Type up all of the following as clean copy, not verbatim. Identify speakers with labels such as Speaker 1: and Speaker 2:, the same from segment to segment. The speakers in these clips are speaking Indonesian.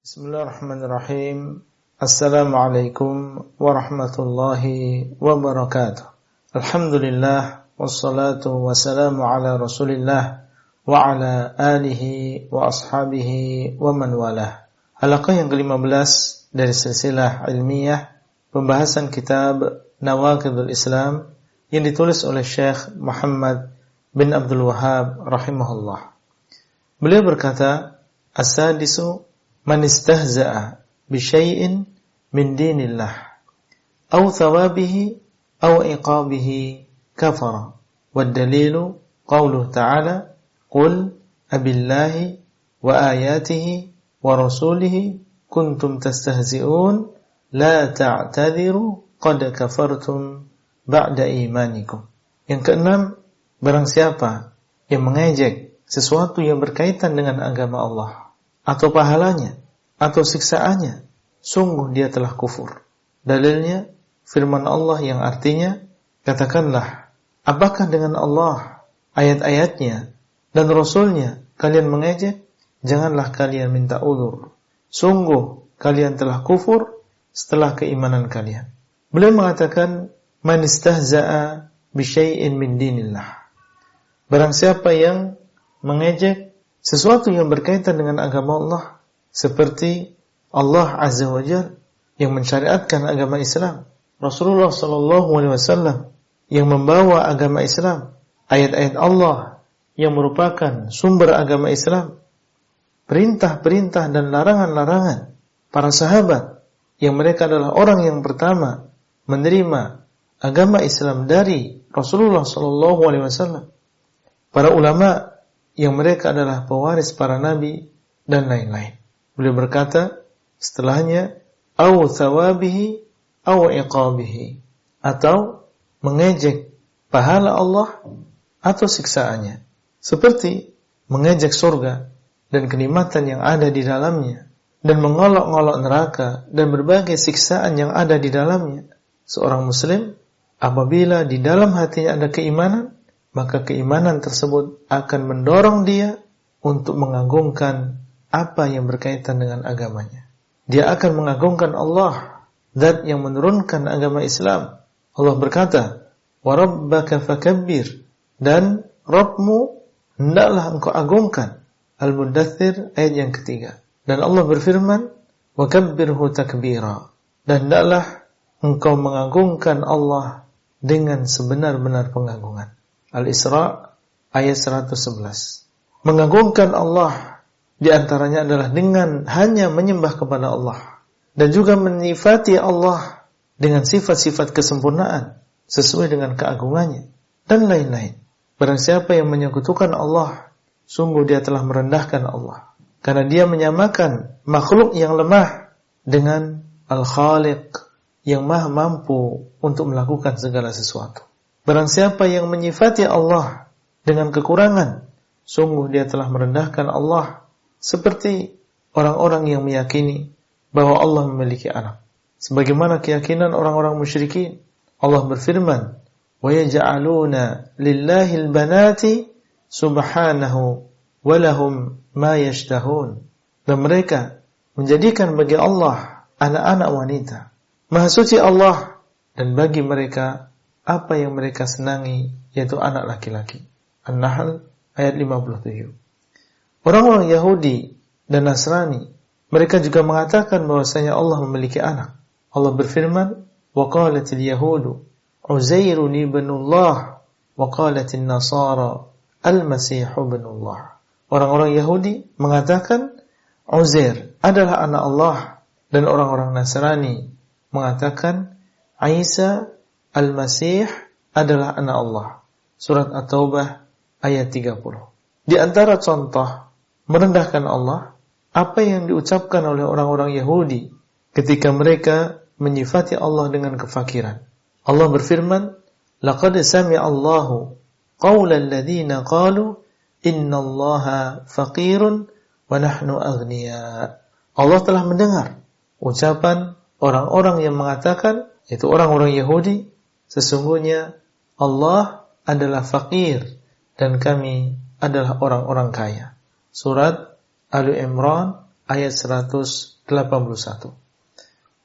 Speaker 1: Bismillahirrahmanirrahim. Assalamualaikum warahmatullahi wabarakatuh. Alhamdulillah wassalatu wassalamu ala Rasulillah wa ala alihi wa ashabihi wa man walah. Halaqah yang ke-15 dari silsilah ilmiah pembahasan kitab Nawaqidul Islam yang ditulis oleh Syekh Muhammad bin Abdul Wahhab rahimahullah. Beliau berkata, as-sadisu man istahza'a bi syai'in min dinillah aw thawabihi aw iqabihi kafara. Wad dalilu qauluhu ta'ala qul abillahi wa ayatihi wa rasulihi kuntum tastahzi'un la ta'tadiru qad kafartum ba'da imanikum. Yang keenam, barang siapa yang mengejek sesuatu yang berkaitan dengan agama Allah atau pahalanya, atau siksaannya, sungguh dia telah kufur. Dalilnya firman Allah yang artinya, katakanlah, apakah dengan Allah, ayat-ayatnya, dan Rasulnya kalian mengejek? Janganlah kalian minta uzur. Sungguh kalian telah kufur setelah keimanan kalian. Beliau mengatakan, man istahza'a bi syai'in min dinillah. Barang siapa yang mengejek sesuatu yang berkaitan dengan agama Allah, seperti Allah Azza wa Jalla yang mensyariatkan agama Islam, Rasulullah sallallahu alaihi wasallam yang membawa agama Islam, ayat-ayat Allah yang merupakan sumber agama Islam, perintah-perintah dan larangan-larangan para sahabat yang mereka adalah orang yang pertama menerima agama Islam dari Rasulullah sallallahu alaihi wasallam, para ulama yang mereka adalah pewaris para nabi dan lain-lain. Beliau berkata setelahnya, aw thawabihi aw iqabihi, atau mengejek pahala Allah atau siksaannya, seperti mengejek surga dan kenikmatan yang ada di dalamnya, dan mengolok-olok neraka dan berbagai siksaan yang ada di dalamnya. Seorang muslim apabila di dalam hatinya ada keimanan, maka keimanan tersebut akan mendorong dia untuk mengagungkan apa yang berkaitan dengan agamanya. Dia akan mengagungkan Allah, zat yang menurunkan agama Islam. Allah berkata, wa rabbaka fakabbir, dan Rabbmu hendaklah engkau agungkan. Al-Muddathir ayat yang ketiga. Dan Allah berfirman, wa kabbirhu takbira, dan hendaklah engkau mengagungkan Allah dengan sebenar-benar pengagungan. Al-Isra ayat 111. Mengagungkan Allah di antaranya adalah dengan hanya menyembah kepada Allah dan juga menyifati Allah dengan sifat-sifat kesempurnaan sesuai dengan keagungannya dan lain-lain. Barang siapa yang menyekutukan Allah, sungguh dia telah merendahkan Allah, karena dia menyamakan makhluk yang lemah dengan Al-Khaliq yang maha mampu untuk melakukan segala sesuatu. Barang siapa yang menyifati Allah dengan kekurangan, sungguh dia telah merendahkan Allah, seperti orang-orang yang meyakini bahwa Allah memiliki anak. Sebagaimana keyakinan orang-orang musyrikin. Allah berfirman, wa yaj'aluna lillahi al-banati subhanahu wa lahum ma yashtahun. Dan mereka menjadikan bagi Allah anak-anak wanita. Maha suci Allah, dan bagi mereka apa yang mereka senangi, yaitu anak laki-laki. An-Nahl ayat 57. Orang-orang Yahudi dan Nasrani, mereka juga mengatakan bahwasanya Allah memiliki anak. Allah berfirman, wa qalatil yahudu Uzairun ibnullah wa qalatin nasara al-masih ibnullah. Orang-orang Yahudi mengatakan Uzair adalah anak Allah, dan orang-orang Nasrani mengatakan Isa Al-Masih adalah anak Allah. Surat At-Taubah ayat 30. Di antara contoh merendahkan Allah, apa yang diucapkan oleh orang-orang Yahudi ketika mereka menyifati Allah dengan kefakiran. Allah berfirman, laqad sami'a Allahu qaulal ladzina qalu innallaha faqirun wa nahnu aghnia. Allah telah mendengar ucapan orang-orang yang mengatakan, yaitu orang-orang Yahudi, sesungguhnya Allah adalah fakir dan kami adalah orang-orang kaya. Surat Ali Imran ayat 181.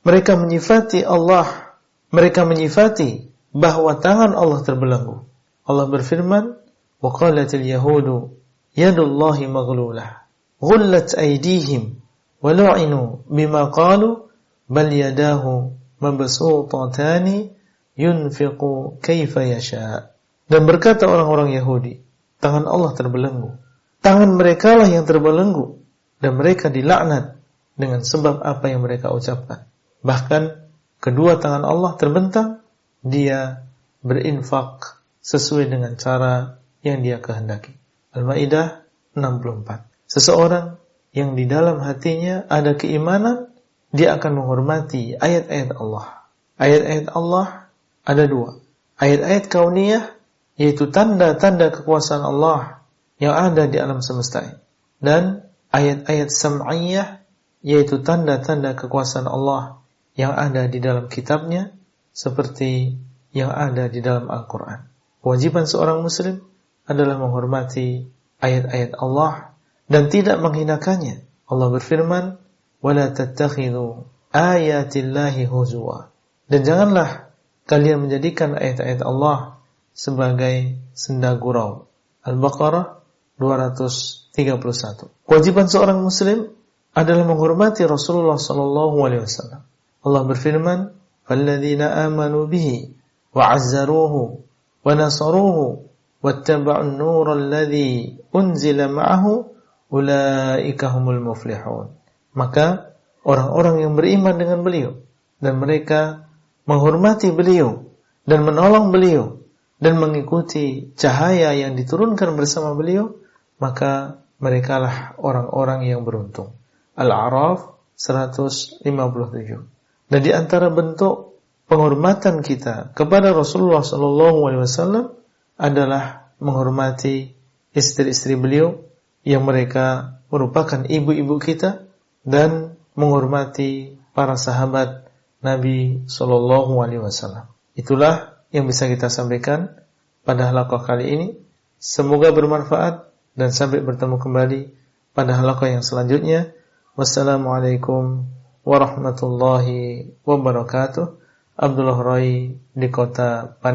Speaker 1: Mereka menyifati Allah, mereka menyifati bahwa tangan Allah terbelenggu. Allah berfirman, wa qalatil yahudu yadullahi maghlulah ghullat aydihim wa lu'inu bima qalu bal yadahu mabsuutatani yunfiqu kaifa yasha. Dan berkata orang-orang Yahudi, tangan Allah terbelenggu. Tangan mereka lah yang terbelenggu dan mereka dilaknat dengan sebab apa yang mereka ucapkan. Bahkan kedua tangan Allah terbentang, dia berinfak sesuai dengan cara yang dia kehendaki. Al-Maidah 64. Seseorang yang di dalam hatinya ada keimanan, dia akan menghormati ayat-ayat Allah. Ayat-ayat Allah ada dua. Ayat-ayat kauniyah, yaitu tanda-tanda kekuasaan Allah yang ada di alam semesta ini. Dan ayat-ayat sam'iyah, yaitu tanda-tanda kekuasaan Allah yang ada di dalam kitabnya, seperti yang ada di dalam Al-Quran. Kewajiban seorang muslim adalah menghormati ayat-ayat Allah dan tidak menghinakannya. Allah berfirman, وَلَا تَتَّخِذُوا آيَاتِ اللَّهِ هُزُوًا. Dan janganlah kalian menjadikan ayat-ayat Allah sebagai senda gurau. Al-Baqarah 231. Kewajiban seorang muslim adalah menghormati Rasulullah SAW. Allah berfirman, فَالَّذِينَ آمَنُوا بِهِ وَعَزَّرُوهُ وَنَصَرُوهُ وَاتَّبَعُوا النُّورَ الَّذِي أُنْزِلَ مَعَهُ أُولَئِكَ هُمُ الْمُفْلِحُونَ. Maka orang-orang yang beriman dengan beliau dan mereka menghormati beliau dan menolong beliau dan mengikuti cahaya yang diturunkan bersama beliau, maka merekalah orang-orang yang beruntung. Al-A'raf 157. Dan di antara bentuk penghormatan kita kepada Rasulullah SAW adalah menghormati istri-istri beliau yang mereka merupakan ibu-ibu kita dan menghormati para sahabat Nabi SAW. Itulah yang bisa kita sampaikan pada halaqah kali ini. Semoga bermanfaat dan sampai bertemu kembali pada halaqah yang selanjutnya. Wassalamualaikum warahmatullahi wabarakatuh. Abdullah Rai di kota